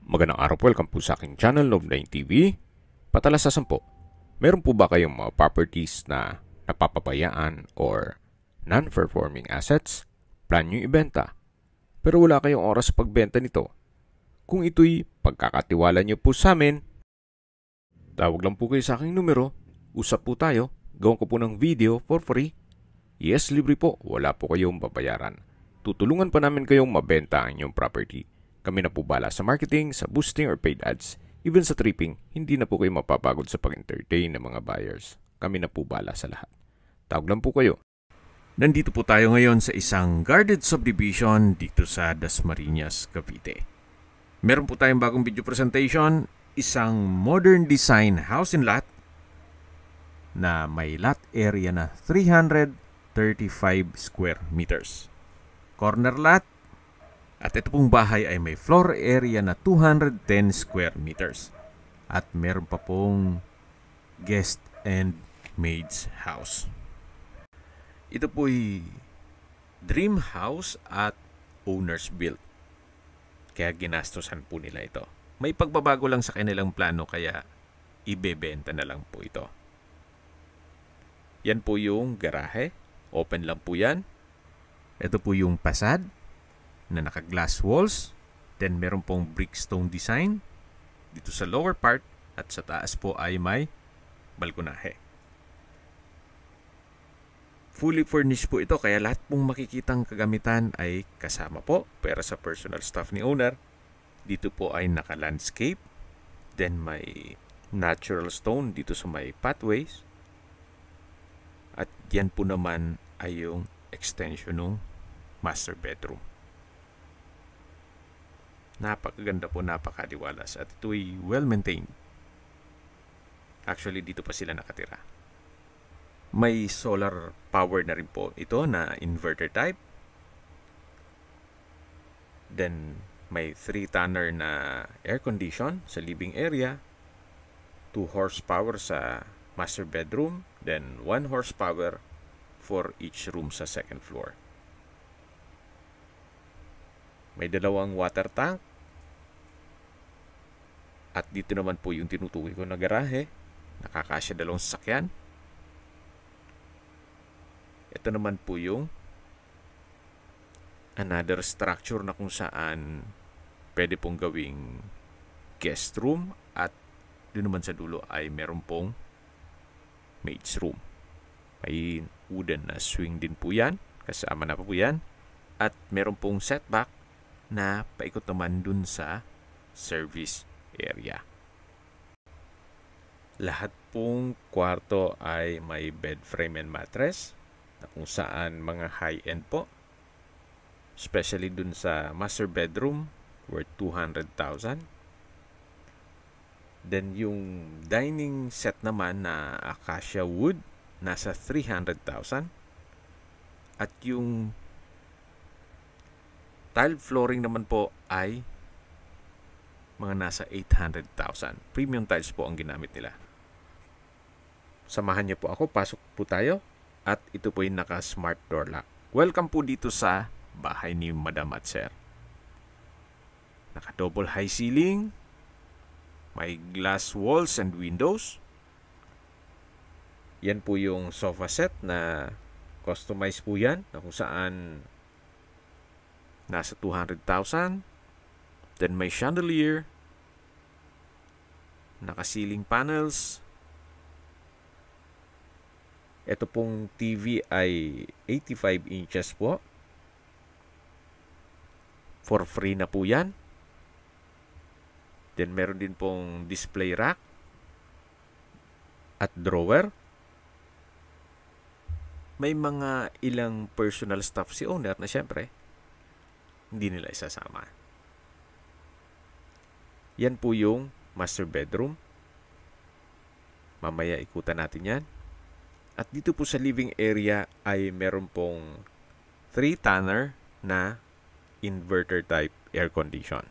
Magandang araw po, welcome po sa aking channel, Noob9 TV. Patalasasan po, meron po ba kayong mga properties na napapabayaan or non-performing assets? Plan nyo ibenta, pero wala kayong oras sa pagbenta nito. Kung ito'y pagkakatiwala nyo po sa amin, tawag lang po kayo sa aking numero, usap po tayo, gawin ko po ng video for free. Yes, libre po, wala po kayong babayaran. Tutulungan pa namin kayong mabenta ang inyong property. Kami na po bala sa marketing, sa boosting or paid ads. Even sa tripping, hindi na po kayo mapapagod sa pag-entertain ng mga buyers. Kami na po bala sa lahat. Tawag lang po kayo. Nandito po tayo ngayon sa isang guarded subdivision dito sa Dasmariñas, Cavite. Meron po tayong bagong video presentation, isang modern design house and lot na may lot area na 335 square meters. Corner lot. At ito pong bahay ay may floor area na 210 square meters. At meron pa pong guest and maid's house. Ito po'y dream house at owner's built. Kaya ginastosan po nila ito. May pagbabago lang sa kanilang plano kaya ibebenta na lang po ito. Yan po yung garahe. Open lang po yan. Ito po yung fasad na naka-glass walls. Then meron pong brickstone design dito sa lower part at sa taas po ay may balkonahe. Fully furnished po ito kaya lahat pong makikitang kagamitan ay kasama po. Pero sa personal stuff ni owner, dito po ay naka-landscape. Then may natural stone dito sa may pathways. At yan po naman ay yung extension ng master bedroom. Napakaganda po, napakaliwalas at ito'y well-maintained. Actually, dito pa sila nakatira. May solar power na rin po ito na inverter type. Then, may 3-tonner na air condition sa living area. 2 horsepower sa master bedroom. Then, 1 horsepower for each room sa second floor. May 2 water tank. At dito naman po yung tinutukoy ko na garahe. Nakakasya 2 sasakyan. Ito naman po yung another structure na kung saan pwede pong gawing guest room. At doon naman sa dulo ay meron pong maid's room. May wooden na swing din po yan. Kasama na po yan. At meron pong setback na paikot naman dun sa service area. Lahat pong kwarto ay may bed frame and mattress na kung saan mga high-end po. Especially dun sa master bedroom worth 200,000. Then yung dining set naman na acacia wood nasa 300,000. At yung tile flooring naman po ay mga nasa 800,000. Premium tiles po ang ginamit nila. Samahan niyo po ako. Pasok po tayo. At ito po yung naka-smart door lock. Welcome po dito sa bahay ni Madam at Sir. Naka-double high ceiling. May glass walls and windows. Yan po yung sofa set na customized po yan. Na kung saan nasa 200,000. Then may chandelier, naka-ceiling panels. Ito pong TV ay 85 inches po. For free na po yan. Then meron din pong display rack at drawer. May mga ilang personal stuff si owner na syempre hindi nila isasama. Yan po yung master bedroom. Mamaya ikutan natin yan. At dito po sa living area ay meron pong 3-tonner na inverter type air condition.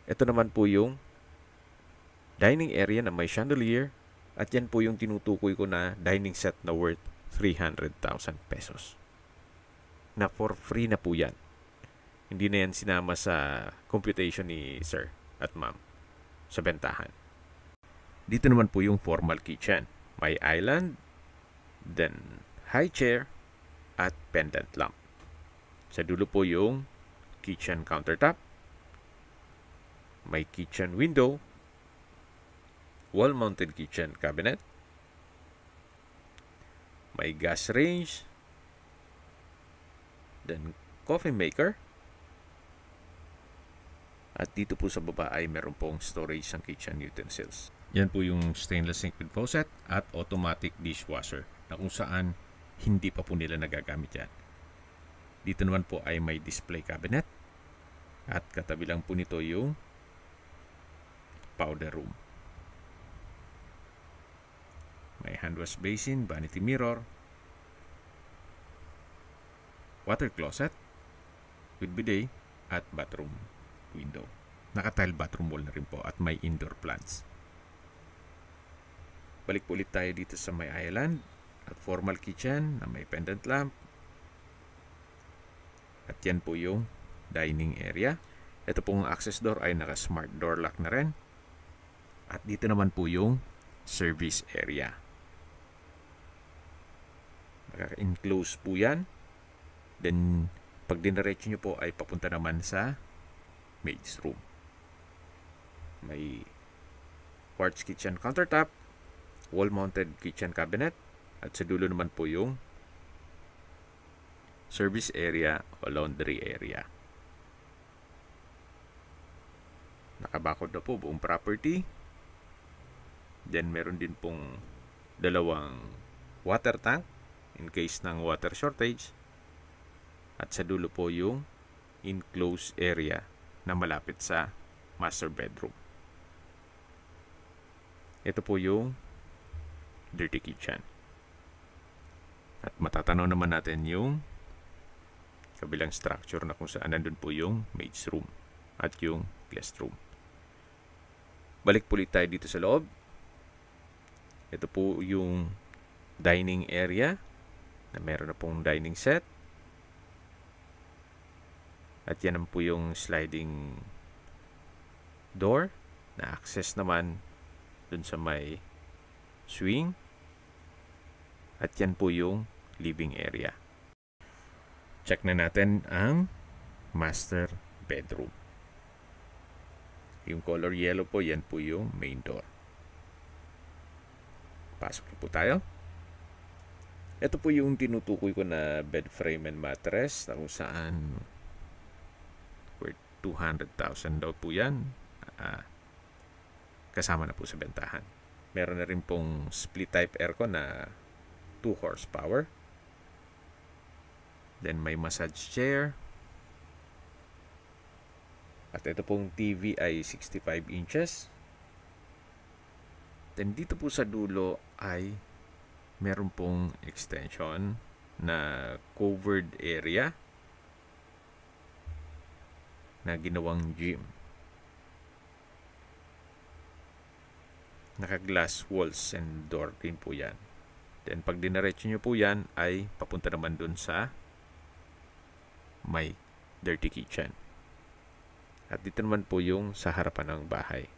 Ito naman po yung dining area na may chandelier. At yan po yung tinutukoy ko na dining set na worth 300,000 pesos. Na for free na po yan. Hindi na yan sinama sa computation ni Sir. at ma'am sa bentahan. Dito naman po yung formal kitchen. May island, then high chair, at pendant lamp. Sa dulo po yung kitchen countertop. May kitchen window, wall-mounted kitchen cabinet, may gas range, then coffee maker, at dito po sa baba ay meron pong storage ng kitchen utensils. Yan po yung stainless sink with faucet at automatic dishwasher na kung saan hindi pa po nila nagagamit yan. Dito naman po ay may display cabinet at katabi lang po nito yung powder room. May hand wash basin, vanity mirror, water closet with bidet at bathroom window. Naka-tile bathroom wall na rin po at may indoor plants. Balik po ulit tayo dito sa may island at formal kitchen na may pendant lamp. At yan po yung dining area. Ito pong access door ay naka-smart door lock na rin. At dito naman po yung service area. Nakaka-enclose po yan. Then, pag dinaretso nyo po ay papunta naman sa maid's room. May quartz kitchen countertop, wall-mounted kitchen cabinet, at sa dulo naman po yung service area o laundry area. Nakabakod na po buong property. Then meron din pong dalawang water tank in case ng water shortage. At sa dulo po yung enclosed area na malapit sa master bedroom. Ito po yung dirty kitchen. At matatanaw naman natin yung kabilang structure na kung saan nandun po yung maid's room at yung guest room. Balik po ulit tayo dito sa loob. Ito po yung dining area na meron na pong dining set. At yan po yung sliding door na access naman dun sa may swing. At yan po yung living area. Check na natin ang master bedroom. Yung color yellow po, yan po yung main door. Pasok na po tayo. Ito po yung tinutukoy ko na bed frame and mattress na kung saan worth 200,000 daw po yan. Kasama na po sa bentahan. Meron na rin pong split type aircon na 2 horsepower. Then may massage chair. At ito pong TV ay 65 inches. Then dito po sa dulo ay meron pong extension na covered area na ginawang gym. Naka-glass walls and door din po yan. Then pag dinaretso nyo po yan ay papunta naman dun sa may dirty kitchen. At dito naman po yung sa harapan ng bahay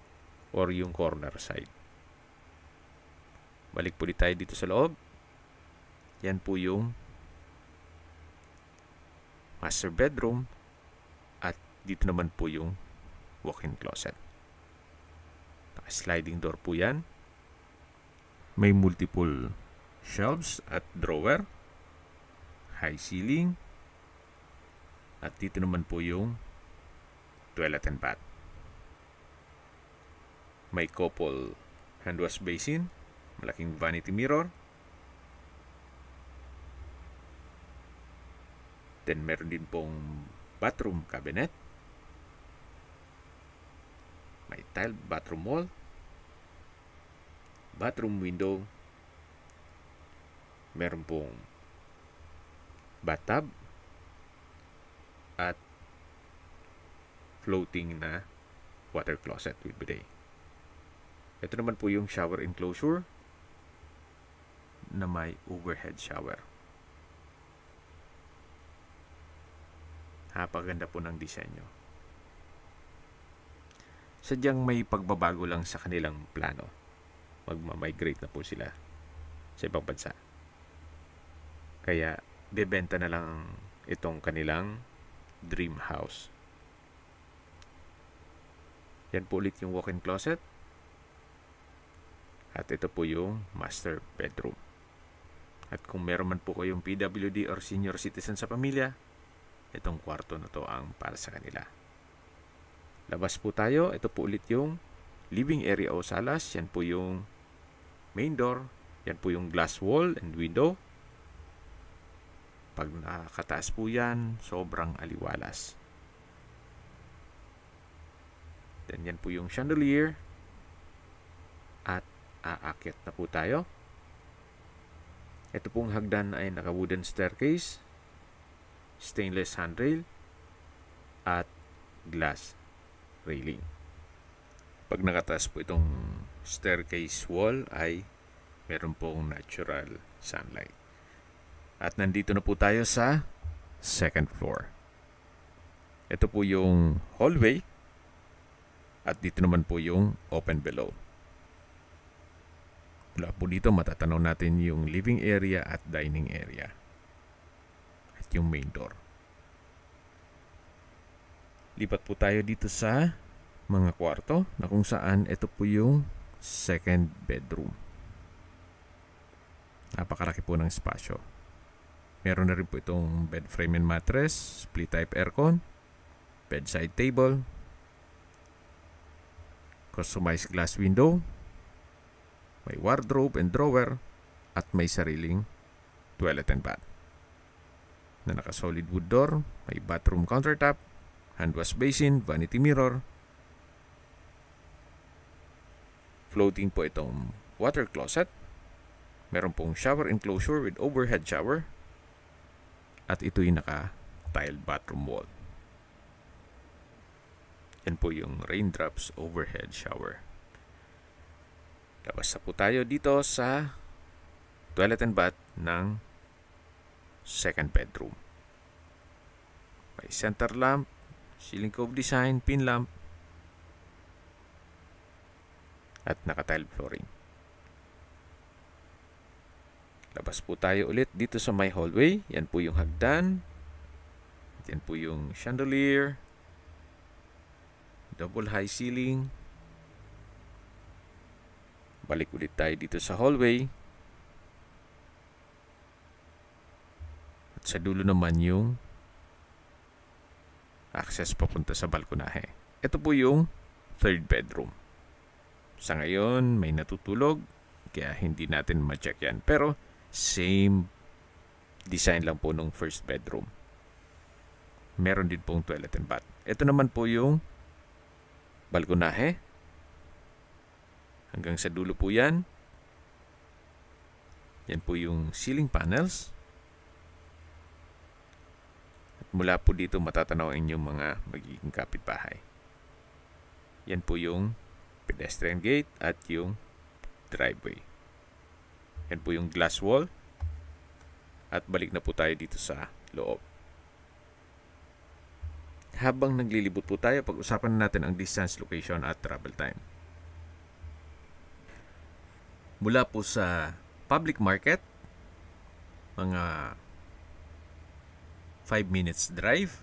or yung corner side. Balik po tayo dito sa loob. Yan po yung master bedroom at dito naman po yung walk-in closet. Sliding door po yan. May multiple shelves at drawer. High ceiling. At dito naman po yung toilet and bath. May couple hand wash basin. Malaking vanity mirror. Then meron din pong bathroom cabinet. May tile bathroom wall. Bathroom window. Meron pong bathtub. At floating na water closet with bidet. Ito naman po yung shower enclosure na may overhead shower. Napaganda po ng disenyo. sadyang may pagbabago lang sa kanilang plano. Magmamigrate na po sila sa ibang bansa. Kaya, bebenta na lang itong kanilang dream house. Yan po ulit yung walk-in closet. At ito po yung master bedroom. At kung meron man po kayong PWD or senior citizen sa pamilya, itong kwarto na to ang para sa kanila. Labas po tayo. Ito po ulit yung living area o salas. Yan po yung main door. Yan po yung glass wall and window. Pag nakataas po yan, sobrang aliwalas. Then yan po yung chandelier. At aakyat na po tayo. Ito pong hagdan ay naka-wooden staircase, stainless handrail, at glass railing. Pag nakataas po itong staircase wall ay meron pong natural sunlight. At nandito na po tayo sa second floor. Ito po yung hallway at dito naman po yung open below. Mula po dito matatanaw natin yung living area at dining area at yung main door. Lipat po tayo dito sa mga kwarto na kung saan ito po yung second bedroom. Napakalaki po ng espasyo. Meron na rin po itong bed frame and mattress, split type aircon, bedside table, customized glass window, may wardrobe and drawer, at may sariling toilet and bath. Na naka-solid wood door, may bathroom countertop, hand wash basin, vanity mirror. Floating po itong water closet. Meron pong shower enclosure with overhead shower. At ito'y naka-tiled bathroom wall. Yan po yung raindrops overhead shower. Labas na po tayo dito sa toilet and bath ng second bedroom. May center lamp, ceiling cove design, pin lamp, at naka-tiled flooring. Labas po tayo ulit dito sa my hallway. Yan po yung hagdan. Yan po yung chandelier. Double high ceiling. Balik ulit tayo dito sa hallway. At sa dulo naman yung access papunta sa balkonahe. Ito po yung third bedroom. Sa ngayon, may natutulog. Kaya hindi natin ma-check yan. Pero same design lang po nung first bedroom. Meron din pong toilet and bath. Ito naman po yung balkonahe. Hanggang sa dulo po yan. Yan po yung ceiling panels. At mula po dito matatanaw ang inyong mga magiging kapitbahay. Yan po yung pedestrian gate at yung driveway. Yan po yung glass wall. At balik na po tayo dito sa loob. Habang naglilibot po tayo, pag-usapan natin ang distance, location at travel time. Mula po sa public market, mga 5 minutes drive.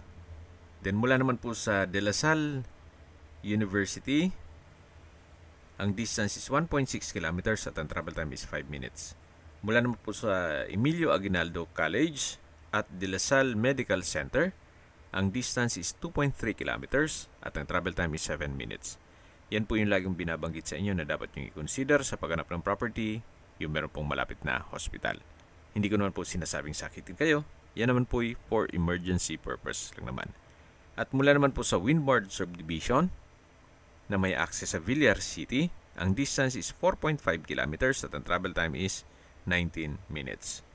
Then mula naman po sa De La Salle University, ang distance is 1.6 kilometers at ang travel time is 5 minutes. Mula naman po sa Emilio Aguinaldo College at De La Salle Medical Center, ang distance is 2.3 kilometers at ang travel time is 7 minutes. Yan po yung laging binabanggit sa inyo na dapat nyo i-consider sa paghanap ng property, yung meron pong malapit na hospital. Hindi ko naman po sinasabing sakitin kayo. Yan naman po for emergency purpose lang naman. At mula naman po sa Windward Subdivision, na may access sa Villar City, ang distance is 4.5 kilometers at ang travel time is 19 minutes.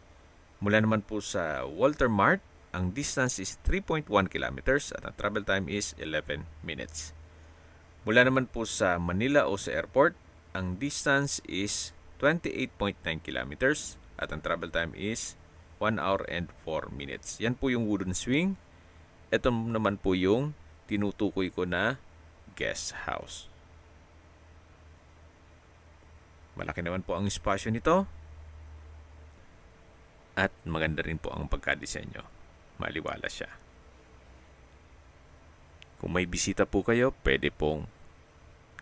Mula naman po sa Walter Mart, ang distance is 3.1 kilometers at ang travel time is 11 minutes. Mula naman po sa Manila Osa Airport, ang distance is 28.9 kilometers at ang travel time is 1 hour and 4 minutes. Yan po yung wooden swing. Ito naman po yung tinutukoy ko na guest house. Malaki naman po ang espasyo nito. At maganda rin po ang pagkadisenyo. Maliwala siya. Kung may bisita po kayo, pwede pong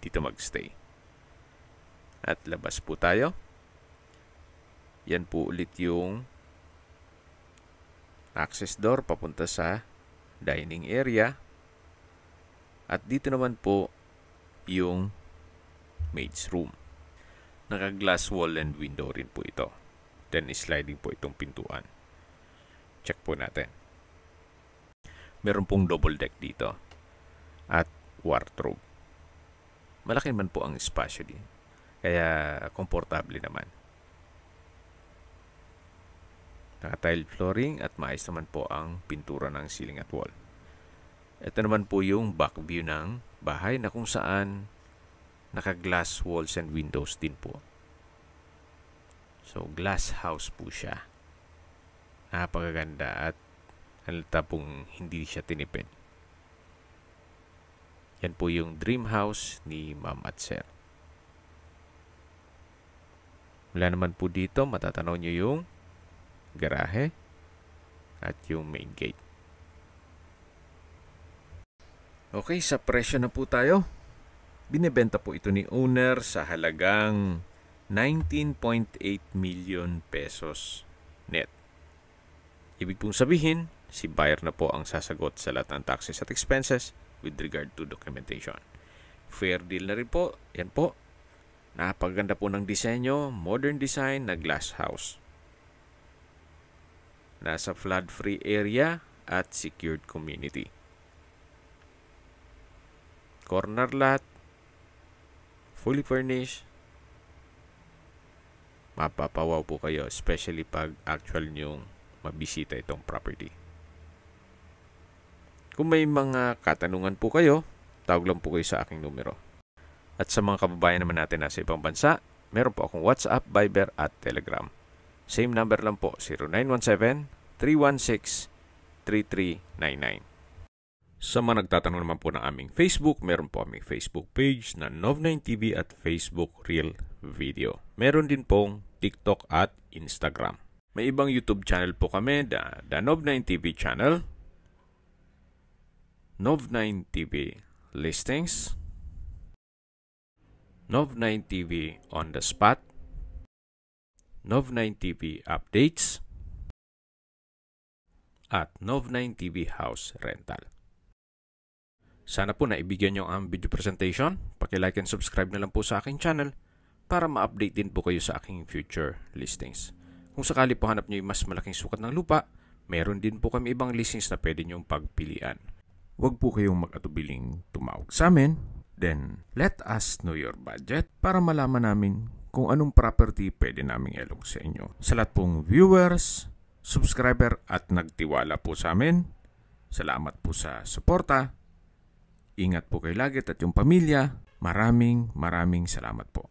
dito magstay. At labas po tayo. Yan po ulit yung access door papunta sa dining area. At dito naman po yung maid's room. Naka-glass wall and window rin po ito. Then sliding po itong pintuan. Check po natin. Meron pong double deck dito. At wardrobe. Malaki naman po ang espasyo din. Kaya komportable naman. Naka-tile flooring at maayos naman po ang pintura ng ceiling at wall. Ito naman po yung back view ng bahay na kung saan naka-glass walls and windows din po. So, glass house po siya. Napakaganda at halata pong hindi siya tinipid. Yan po yung dream house ni Ma'am at Sir. Wala naman po dito, matatanaw nyo yung garahe at yung main gate. Okay, sa presyo na po tayo. Binebenta po ito ni owner sa halagang 19.8 million pesos net. Ibig pong sabihin, si buyer na po ang sasagot sa lahat ng taxes at expenses with regard to documentation. Fair deal na rin po. Yan po. Napaganda po ng disenyo, modern design na glass house. Nasa flood-free area at secured community. Corner lot, fully furnished. Mapapawaw po kayo, especially pag actual nyong mabisita itong property. Kung may mga katanungan po kayo, tawag lang po kayo sa aking numero. At sa mga kababayan naman natin nasa ibang bansa, meron po akong WhatsApp, Viber at Telegram. Same number lang po, 0917-316-3399. Sa mga nagtatanong naman po ng aming Facebook, meron po aming Facebook page na Nov9TV at Facebook Real Video. Meron din pong TikTok at Instagram. May ibang YouTube channel po kami, the Nov9TV channel, Nov9TV Listings, Nov9TV On The Spot, Nov9TV Updates, at Nov9TV House Rental. Sana po naibigyan nyo ang video presentation. Paki-like and subscribe na lang po sa aking channel para ma-update din po kayo sa aking future listings. Kung sakali po hanap nyo yung mas malaking sukat ng lupa, meron din po kami ibang listings na pwede nyong pagpilian. Huwag po kayong mag-atubiling tumawag sa amin. Then, let us know your budget para malaman namin kung anong property pwede naming ilog sa inyo. Sa lahat pong viewers, subscriber at nagtiwala po sa amin, salamat po sa suporta. Ingat po kayo lagi at yung pamilya. Maraming salamat po.